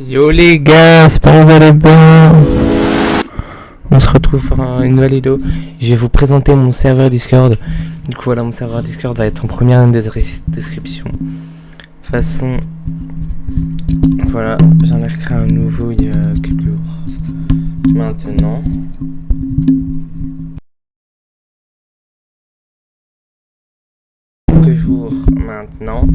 Yo les gars, j'espère que vous allez bien. On se retrouve pour une nouvelle vidéo. Je vais vous présenter mon serveur Discord. Du coup voilà, mon serveur Discord va être en première description. De toute façon, voilà, j'en ai recréé un nouveau il y a quelques jours. Maintenant. Quelques jours maintenant.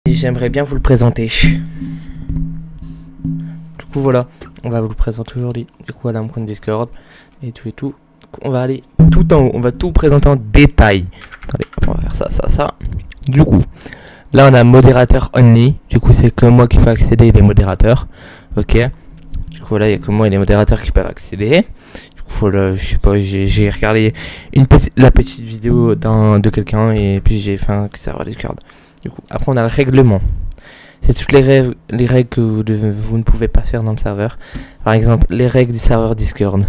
Et j'aimerais bien vous le présenter. Du coup voilà, on va vous le présenter aujourd'hui. Du coup voilà mon compte Discord et tout et tout. On va aller tout en haut, on va tout présenter en détail. Attendez, on va faire ça. Du coup, là on a modérateur only. Du coup c'est que moi qui peux accéder les modérateurs. Ok. Du coup voilà, il n'y a que moi et les modérateurs qui peuvent accéder. Du coup voilà, je sais pas, j'ai regardé la petite vidéo de quelqu'un et puis j'ai fait un serveur Discord. Du coup, après on a le règlement. C'est toutes les règles que vous ne pouvez pas faire dans le serveur. Par exemple, les règles du serveur Discord.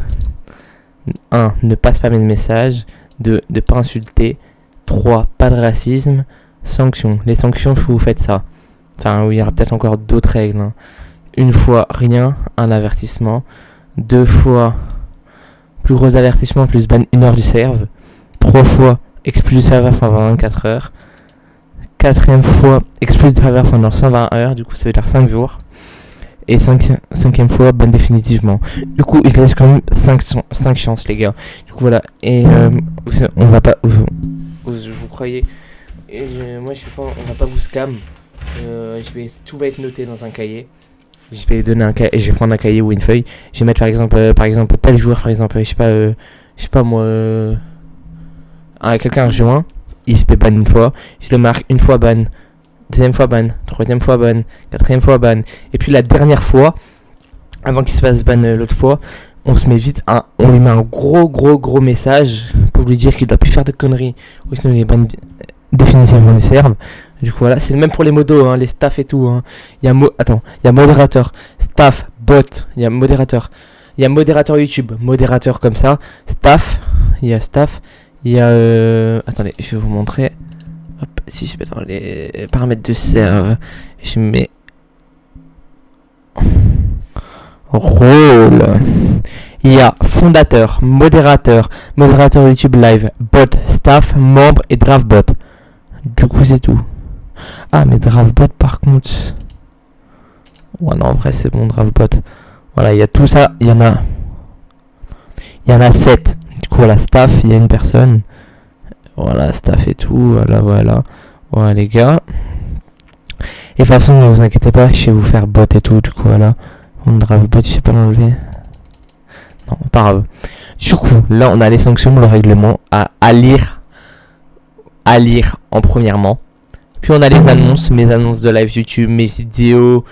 1. Ne pas spammer de messages. 2. Ne pas insulter. 3. Pas de racisme. Sanctions. Les sanctions, vous faites ça. Enfin, oui, il y aura peut-être encore d'autres règles. Hein. Une fois, rien. Un avertissement. 2 fois, plus gros avertissement, plus ban 1 heure du serve. 3 fois, exclu du serveur pendant 24 heures. 4ème fois, exclu du serveur pendant 120 heures, du coup ça veut dire 5 jours. Et 5ème fois, ban définitivement. Du coup, il laisse quand même 5 chances, les gars. Du coup, voilà. Et on va pas. Vous croyez. Moi, je sais pas, on va pas vous scam. Tout va être noté dans un cahier. Je vais donner un cahier. Je vais prendre un cahier ou une feuille. Je vais mettre par exemple tel joueur, par exemple, je sais pas moi. Quelqu'un rejoint. Il se fait ban une fois, je le marque une fois ban, 2ème fois ban, 3ème fois ban, 4ème fois ban, et puis la dernière fois, avant qu'il se fasse ban l'autre fois, on se met vite on lui met un gros message pour lui dire qu'il doit plus faire de conneries, ou sinon il est ban définitivement du serve. Du coup voilà, c'est le même pour les modos, hein, les staff et tout. Hein. Il y a modérateur, staff, bot, il y a modérateur YouTube, modérateur comme ça, staff, il y a staff. Il y a attendez, je vais vous montrer. Hop, si je mets dans les paramètres de serve, je mets rôle. Il y a fondateur, modérateur YouTube live, bot, staff, membre et draftbot. Du coup, c'est tout. Ah, mais draftbot par contre. Ouais, non, en vrai, c'est bon, draftbot. Voilà, il y a tout ça. Il y en a 7. Du coup, voilà, staff, il y a une personne. Voilà, staff et tout. Voilà. Voilà, les gars. Et de toute façon, ne vous inquiétez pas, je vais vous faire bot et tout. Du coup, voilà. On draft bot, je sais pas l'enlever. Non, pas grave. Du coup, là, on a les sanctions, le règlement à lire en premièrement. Puis, on a les annonces, mes annonces de live YouTube, mes vidéos.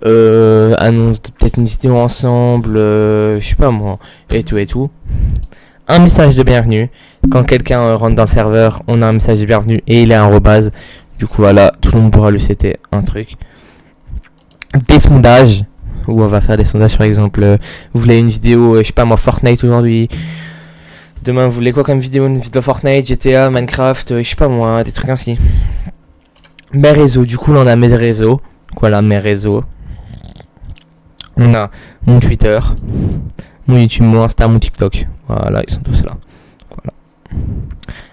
Annonce peut-être une vidéo ensemble. Je sais pas moi. Et tout. Un message de bienvenue. Quand quelqu'un rentre dans le serveur, on a un message de bienvenue et il est un rebase. Du coup voilà, tout le monde pourra lui citer un truc. Des sondages, où on va faire des sondages par exemple. Vous voulez une vidéo, je sais pas moi, Fortnite aujourd'hui. Demain vous voulez quoi comme vidéo? Une vidéo Fortnite, GTA, Minecraft, je sais pas moi, des trucs ainsi. Mes réseaux, du coup là on a mes réseaux. Voilà mes réseaux. On a mon Twitter, mon YouTube, mon Insta, mon TikTok. Voilà, ils sont tous là. Voilà.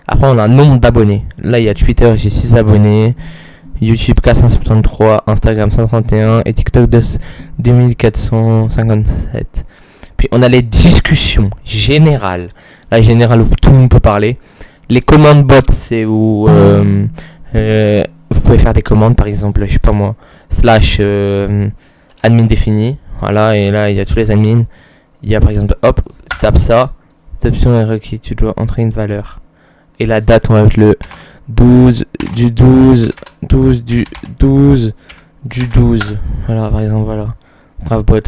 Après, on a un nombre d'abonnés. Là, il y a Twitter, j'ai 6 abonnés. YouTube 473, Instagram 131 et TikTok 2457. Puis, on a les discussions générales. La générale où tout le monde peut parler. Les commandes bots, c'est où vous pouvez faire des commandes, par exemple, je sais pas moi, / admin défini. Voilà, et là, il y a tous les admins. Il y a par exemple, hop, tape ça. Cette option est requise, tu dois entrer une valeur. Et la date, on va mettre le 12 du 12 du 12 du 12. Voilà, par exemple, voilà. Brave bot.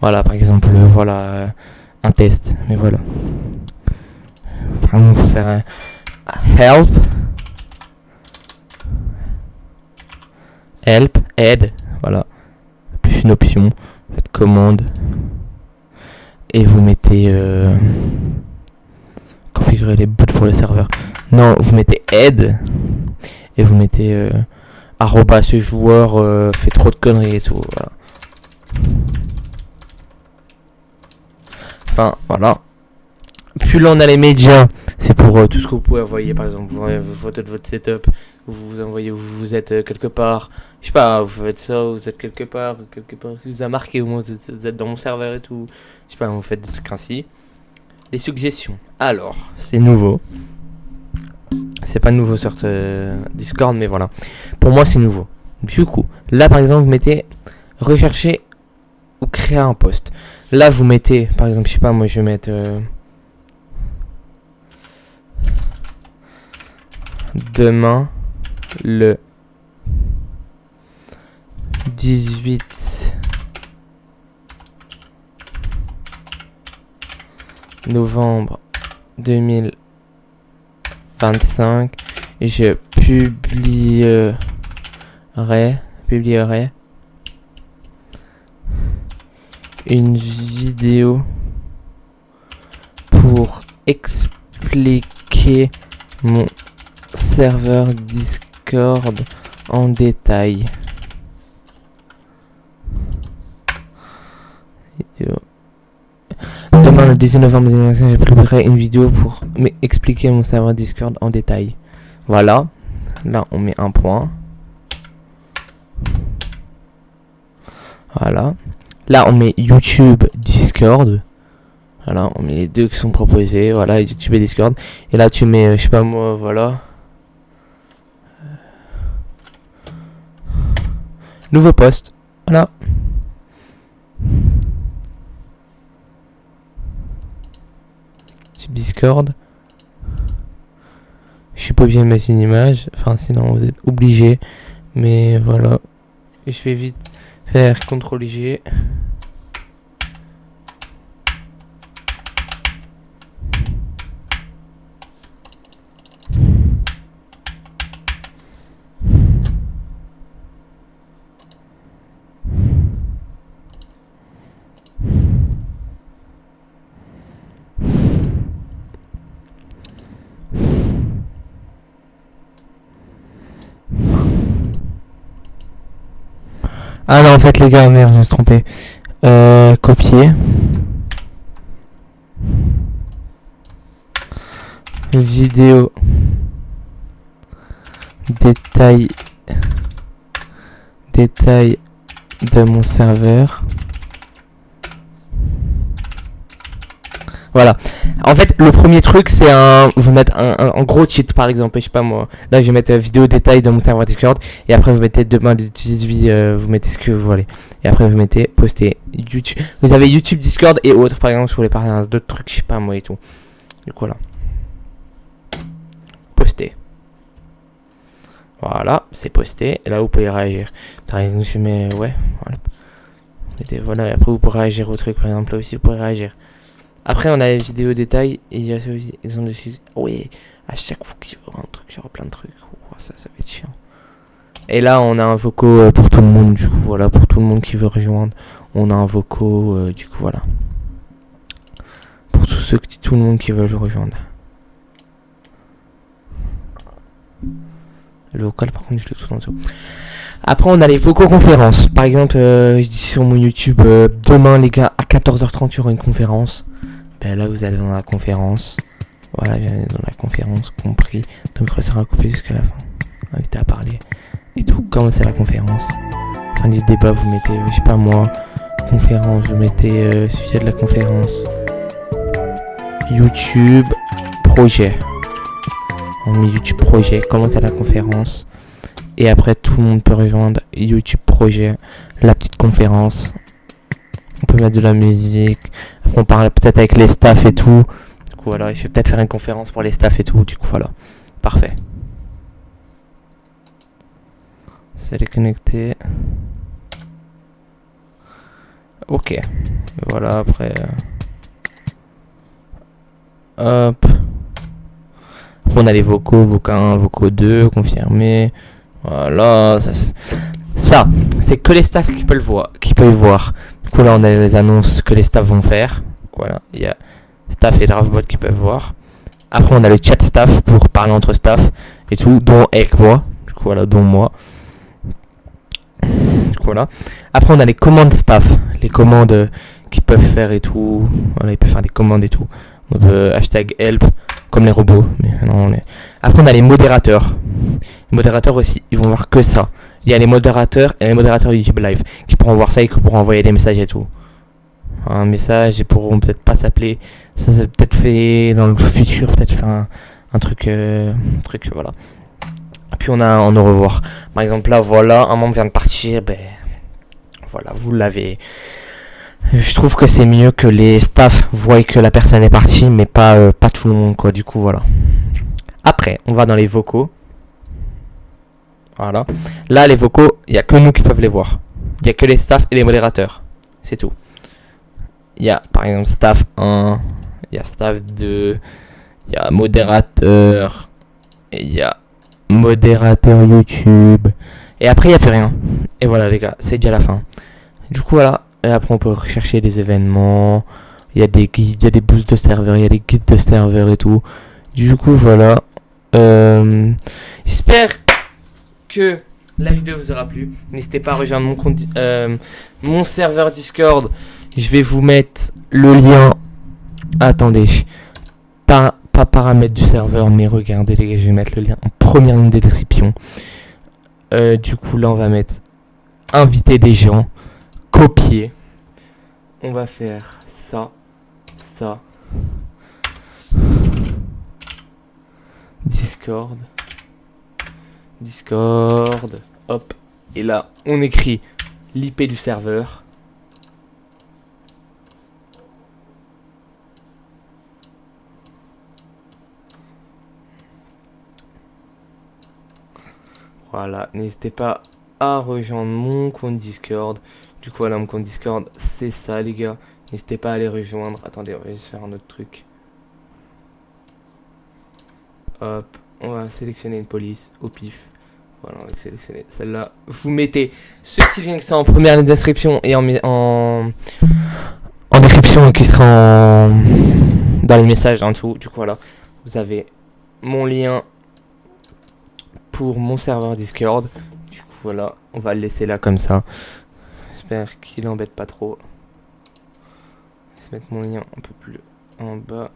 Voilà, par exemple, voilà, un test. Mais voilà. Par exemple, il faut faire un help. Help, aide. Voilà. Plus une option. Faites commande. Et vous mettez configurer les boots pour le serveur. Non, vous mettez aide et vous mettez arroba ce joueur fait trop de conneries et tout. Voilà. Enfin, voilà. Puis là, on a les médias. C'est pour tout ce que vous pouvez envoyer. Par exemple, vous envoyez vos photos de votre setup. Vous envoyez où vous êtes quelque part. Je sais pas, vous faites ça, vous êtes quelque part qui vous a marqué, ou vous êtes dans mon serveur et tout. Je sais pas, vous faites des trucs ainsi. Les suggestions. Alors, c'est nouveau. C'est pas nouveau sur Discord, mais voilà. Pour moi, c'est nouveau. Du coup, là, par exemple, vous mettez rechercher ou créer un post. Là, vous mettez, par exemple, je sais pas, moi, je vais mettre demain, le 18 novembre 2025, je publierai une vidéo pour expliquer mon serveur Discord en détail. Demain le 19 novembre 2025, je publierai une vidéo pour expliquer mon serveur Discord en détail. Voilà. Là, on met un point. Voilà. Là, on met YouTube, Discord. Voilà, on met les deux qui sont proposés. Voilà, YouTube et Discord. Et là, tu mets, je sais pas moi, voilà. Nouveau post. Voilà. Discord. Je suis pas obligé de mettre une image. Enfin, sinon, vous êtes obligé. Mais voilà. Et je vais vite faire CTRL-G. Ah non, en fait, les gars, merde, je me suis trompé. Copier. Vidéo. Détail de mon serveur. Voilà. En fait, le premier truc, c'est vous mettre un gros cheat, par exemple. Je sais pas moi. Là, je vais mettre vidéo détail de mon serveur Discord. Et après, vous mettez demain le 18, vous mettez ce que vous voulez. Et après, vous mettez poster YouTube. Vous avez YouTube, Discord et autres, par exemple, si vous voulez parler d'autres trucs, je sais pas moi et tout. Du coup, là. Poster. Voilà, c'est posté. Et là, vous pouvez réagir. Par exemple, je mets, ouais. Voilà. Mettez, voilà. Et après, vous pourrez réagir au truc, par exemple. Là aussi, vous pourrez réagir. Après, on a les vidéos détails et il y a ça aussi, exemple dessus. Oui, à chaque fois qu'il y aura un truc, il y aura plein de trucs. Oh, ça va être chiant. Et là, on a un voco pour tout le monde, du coup, voilà, pour tout le monde qui veut rejoindre. On a un voco, du coup, voilà. Pour tout le monde qui veut le rejoindre. Le vocal, par contre, je le trouve en dessous. Après, on a les vocaux conférences. Par exemple, je dis sur mon YouTube, demain, les gars, à 14h30, il y aura une conférence. Ben là, vous allez dans la conférence. Voilà, bienvenue dans la conférence, compris. Donc, ça sera coupé jusqu'à la fin. Invité à parler. Et tout, comment c'est la conférence. Fin du débat, vous mettez, je sais pas moi, conférence, vous mettez sujet de la conférence. YouTube, projet. On met YouTube projet, comment c'est la conférence. Et après, tout le monde peut rejoindre YouTube projet, la petite conférence. On peut mettre de la musique. Après, on parle peut-être avec les staffs et tout. Du coup, voilà, je vais peut-être faire une conférence pour les staffs et tout. Du coup, voilà. Parfait. C'est les connecter. Ok. Voilà, après. Hop. Après, on a les vocaux, vocaux 1, vocaux 2, confirmé. Voilà, ça c'est que les staffs qui peuvent le voir. Du coup, là, on a les annonces que les staffs vont faire. Voilà, il y a staff et draftbot qui peuvent voir. Après, on a le chat staff pour parler entre staff et tout, dont avec moi. Du coup, voilà, dont moi. coup voilà. Après on a les commandes staff, les commandes qu'ils peuvent faire et tout. Voilà, ils peuvent faire des commandes et tout. On peut hashtag help comme les robots. Mais non, Après on a les modérateurs. Les modérateurs aussi, ils vont voir que ça. Il y a les modérateurs et les modérateurs YouTube Live qui pourront voir ça et qui pourront envoyer des messages et tout. Un message, ils pourront peut-être pas s'appeler. Ça c'est peut-être fait dans le futur, peut-être faire un truc, voilà. Puis on a au revoir. Par exemple là, voilà, un membre vient de partir, ben voilà, vous l'avez. Je trouve que c'est mieux que les staffs voient que la personne est partie, mais pas tout le monde quoi. Du coup voilà. Après, on va dans les vocaux. Voilà. Là, les vocaux, il y a que nous qui peuvent les voir. Il y a que les staffs et les modérateurs. C'est tout. Il y a par exemple staff 1, il y a staff 2, il y a modérateur, et il y a modérateur YouTube. Et après, il n'y a plus rien. Et voilà, les gars, c'est déjà la fin. Du coup, voilà. Et après, on peut rechercher les événements. Il y a des guides, il y a des boosts de serveurs, il y a des guides de serveurs et tout. Du coup, voilà. J'espère que la vidéo vous aura plu. N'hésitez pas à rejoindre mon compte, mon serveur Discord. Je vais vous mettre le lien. Attendez. Pas paramètres du serveur, mais regardez les gars, je vais mettre le lien en première ligne de description. Du coup, là, on va mettre inviter des gens. Copier. On va faire ça. Discord. Hop. Et là, on écrit l'IP du serveur. Voilà, n'hésitez pas à rejoindre mon compte Discord. Du coup, voilà, mon compte Discord, c'est ça, les gars. N'hésitez pas à les rejoindre. Attendez, on va juste faire un autre truc. Hop, on va sélectionner une police au pif. Voilà, on va sélectionner celle-là. Vous mettez ce petit lien que ça en première description et en description qui sera dans les messages en dessous. Du coup, voilà, vous avez mon lien pour mon serveur Discord. Du coup voilà, on va le laisser là comme ça. J'espère qu'il embête pas trop. Je vais mettre mon lien un peu plus en bas.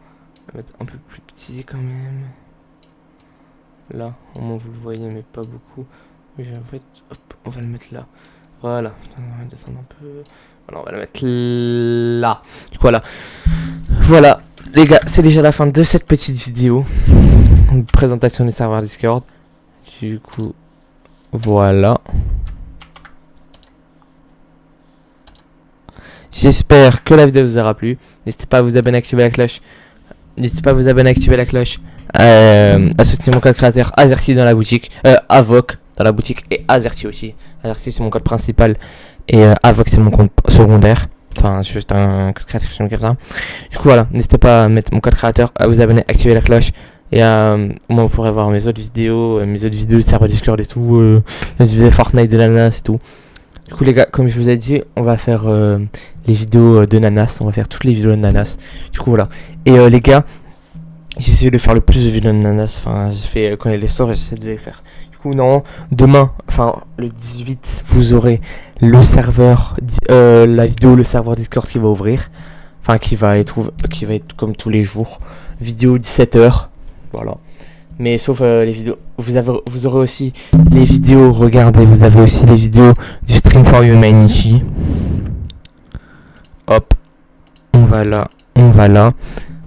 Je vais mettre un peu plus petit quand même. Là, au moins vous le voyez mais pas beaucoup. Mais je vais mettre, hop, on va le mettre là. Voilà, on va descendre un peu. Voilà, on va le mettre là. Du coup voilà. Voilà, les gars, c'est déjà la fin de cette petite vidéo. Une présentation du serveur Discord. Du coup, voilà. J'espère que la vidéo vous aura plu. N'hésitez pas à vous abonner, activer la cloche. À soutenir mon code créateur Azerty dans la boutique. Avoc dans la boutique et Azerty aussi. Azerty c'est mon code principal et Avoc c'est mon compte secondaire. Enfin, c'est juste un code créateur comme ça. Du coup, voilà. N'hésitez pas à mettre mon code créateur, à vous abonner, activer la cloche. Et au moins vous pourrez voir mes autres vidéos de serveur Discord et tout, les vidéos Fortnite de Nanas et tout. Du coup les gars, comme je vous ai dit, on va faire les vidéos de Nanas, on va faire toutes les vidéos de Nanas. Du coup voilà. Et les gars, j'essaie de faire le plus de vidéos de Nanas, enfin je fais quand il y a les sorts, j'essaie de les faire. Du coup non, demain, enfin le 18, vous aurez le serveur, la vidéo, le serveur Discord qui va ouvrir. Enfin qui va être comme tous les jours. Vidéo 17h. Voilà. Mais sauf les vidéos. Vous aurez aussi les vidéos. Regardez, vous avez aussi les vidéos du Stream for Humanity. Hop. On va là.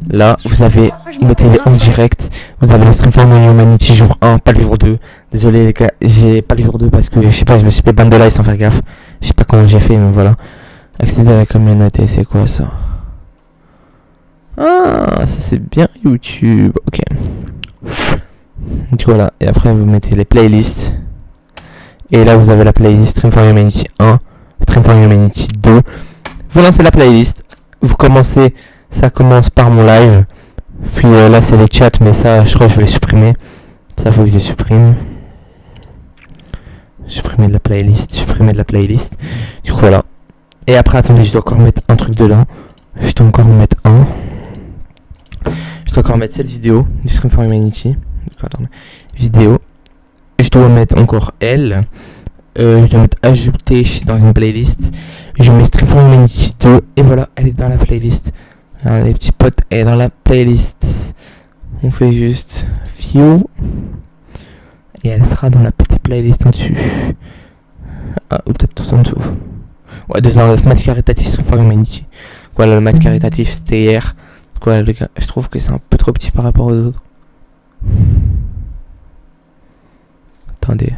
Là, vous avez. Mettez-les en direct. Vous avez le Stream for Humanity jour 1, pas le jour 2. Désolé les gars, j'ai pas le jour 2 parce que je sais pas, je me suis fait ban de live sans faire gaffe. Je sais pas comment j'ai fait, mais voilà. Accéder à la communauté, c'est quoi ça? Ah, ça c'est bien YouTube. Ok. Du coup voilà. Et après vous mettez les playlists. Et là vous avez la playlist Stream for Humanity 1, Stream for Humanity 2. Vous lancez la playlist. Vous commencez. Ça commence par mon live. Puis là c'est les chats, mais ça je crois que je vais les supprimer. Ça faut que je les supprime. Supprimer de la playlist. Du coup voilà. Et après attendez, je dois encore mettre un truc dedans. Je dois encore mettre cette vidéo du Stream for Humanity. Vidéo. Je dois mettre encore elle. Je dois mettre ajouter dans une playlist. Je mets Street Fighter Humanity 2 et voilà, elle est dans la playlist. Alors, les petits potes, elle est dans la playlist. On fait juste view et elle sera dans la petite playlist en dessus. Ah, ou peut-être tout en dessous. Ouais, 209 match caritatif Street Fighter Humanity. Voilà, le match caritatif c'était hier. Quoi, les gars, je trouve que c'est un peu trop petit par rapport aux autres. Attendez.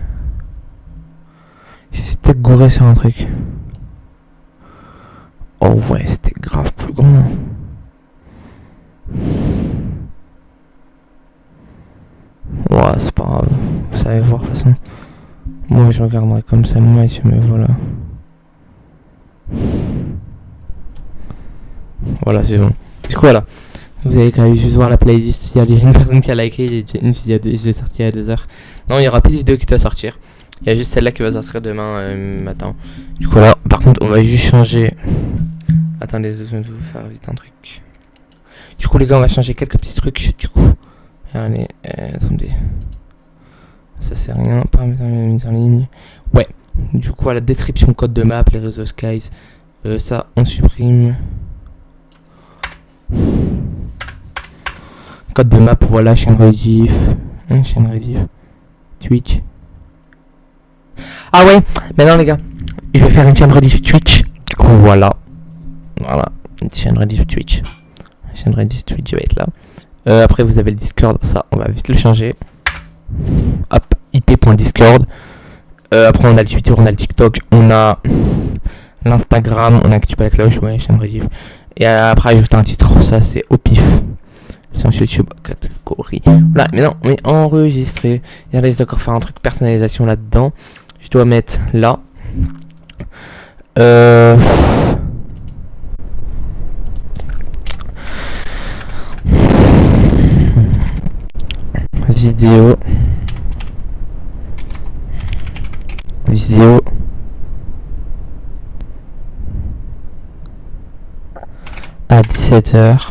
J'ai peut-être gouré sur un truc. Oh ouais, c'était grave plus grand. Ouais, c'est pas grave. Vous savez voir de toute façon. Moi je regarderai comme ça, moi, mais voilà. Voilà, c'est bon. Du coup, voilà. Vous avez quand même juste voir la playlist. Il y a une personne qui a liké. Je l'ai sorti il y a 2 heures. Non, il y aura plus de vidéos qui doivent sortir. Il y a juste celle-là qui va sortir demain matin. Du coup, là, par contre, on va juste changer. Attendez, je vais vous faire vite un truc. Du coup, les gars, on va changer quelques petits trucs. Du coup, allez, attendez. Ça c'est rien. Paramètres mise en ligne. Ouais. Du coup, à la description, code de map, les réseaux Skies. Ça, on supprime. Code de map, voilà, chaîne rediff. Chaîne rediff. Twitch. Ah ouais, maintenant les gars, je vais faire une chaîne rediff Twitch. Du coup, voilà. Voilà, une chaîne rediff Twitch. La chaîne rediff Twitch va être là. Après, vous avez le Discord, ça, on va vite le changer. Hop, ip.discord. Après, on a le Twitter, on a le TikTok, on a l'Instagram, on active la cloche, ouais, chaîne rediff. Et après, ajouter un titre, ça c'est au pif. C'est un YouTube catégorie. Voilà, maintenant on est enregistré. Et là, je dois encore faire un truc personnalisation là-dedans. Je dois mettre là. Vidéo. À 17h.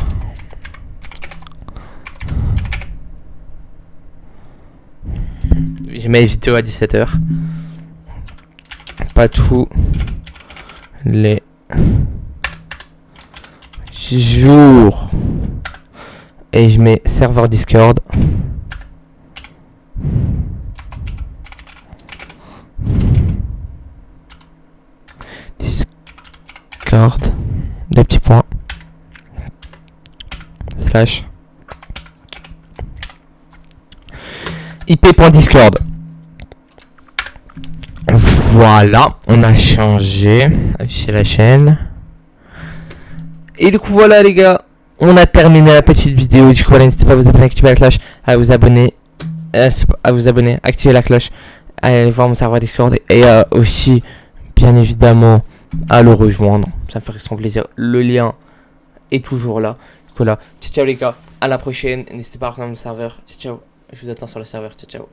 J'ai mes vidéos à 17h. Pas tous les jours. Et je mets serveur Discord. Discord. Deux petits points. Slash. ip.discord. Voilà, on a changé. Afficher la chaîne. Et du coup, voilà les gars, on a terminé la petite vidéo. Du coup, voilà, n'hésitez pas à vous abonner, activer la cloche, à vous abonner, activer la cloche, à aller voir mon serveur Discord et aussi, bien évidemment, à le rejoindre. Ça me ferait son plaisir. Le lien est toujours là. Du coup, là, ciao, ciao les gars, à la prochaine. N'hésitez pas à rejoindre le serveur. Ciao, ciao. Je vous attends sur le serveur. Ciao, ciao.